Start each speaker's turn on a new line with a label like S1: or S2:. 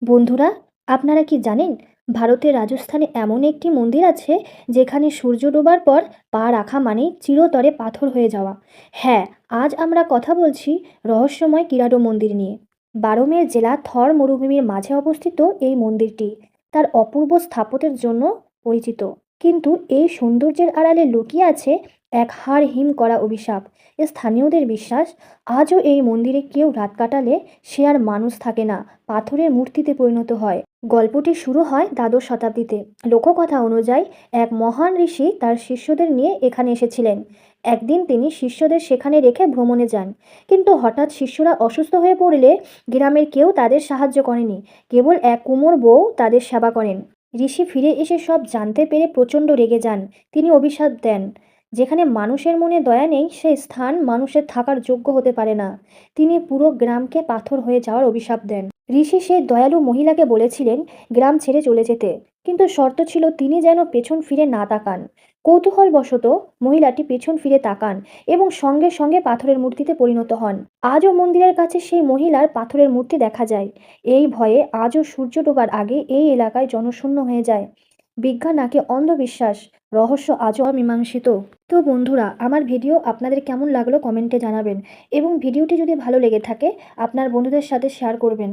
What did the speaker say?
S1: বন্ধুরা, আপনারা কি জানেন ভারতের রাজস্থানে এমন একটি মন্দির আছে যেখানে সূর্য ডোবার পর পা রাখা মানে চিরতরে পাথর হয়ে যাওয়া। হ্যাঁ, আজ আমরা কথা বলছি রহস্যময় কিরাডো মন্দির নিয়ে। বারমের জেলা থর মরুভূমির মাঝে অবস্থিত এই মন্দিরটি তার অপূর্ব স্থাপত্যের জন্য পরিচিত। কিন্তু এই সৌন্দর্যের আড়ালে লুকিয়ে আছে এক হাড় হিম করা অভিশাপ। স্থানীয়দের বিশ্বাস, আজও এই মন্দিরে কেউ রাত কাটালে সে আর মানুষ থাকে না, পাথরের মূর্তিতে পরিণত হয়। গল্পটি শুরু হয় দ্বাদশ শতাব্দীতে। লোককথা অনুযায়ী এক মহান ঋষি তার শিষ্যদের নিয়ে এখানে এসেছিলেন। একদিন তিনি শিষ্যদের সেখানে রেখে ভ্রমণে যান, কিন্তু হঠাৎ শিষ্যরা অসুস্থ হয়ে পড়লে গ্রামের কেউ তাদের সাহায্য করেনি। কেবল এক কুমোর বউ তাদের সেবা করেন। ঋষি ফিরে এসে সব জানতে পেরে প্রচণ্ড রেগে যান। তিনি অভিশাপ দেন, যেখানে মানুষের মনে দয়া নেই সে স্থান মানুষের থাকার যোগ্য হতে পারে না। তিনি পুরো গ্রামকে পাথর হয়ে যাওয়ার অভিশাপ দেন। ঋষি সেই দয়ালু মহিলাকে বলেছিলেন গ্রাম ছেড়ে চলে যেতে, কিন্তু শর্ত ছিল তিনি যেন পেছন ফিরে না তাকান। কৌতূহলবশত মহিলাটি পেছন ফিরে তাকান এবং সঙ্গে সঙ্গে পাথরের মূর্তিতে পরিণত হন। আজও মন্দিরের কাছে সেই মহিলার পাথরের মূর্তি দেখা যায়। এই ভয়ে আজও সূর্য ডোবার আগে এই এলাকায় জনশূন্য হয়ে যায়। বিজ্ঞান নাকি অন্ধবিশ্বাস, রহস্য আজও অমীমাংসিত। তো বন্ধুরা, আমার ভিডিও আপনাদের কেমন লাগলো কমেন্টে জানাবেন, এবং ভিডিওটি যদি ভালো লেগে থাকে আপনার বন্ধুদের সাথে শেয়ার করবেন।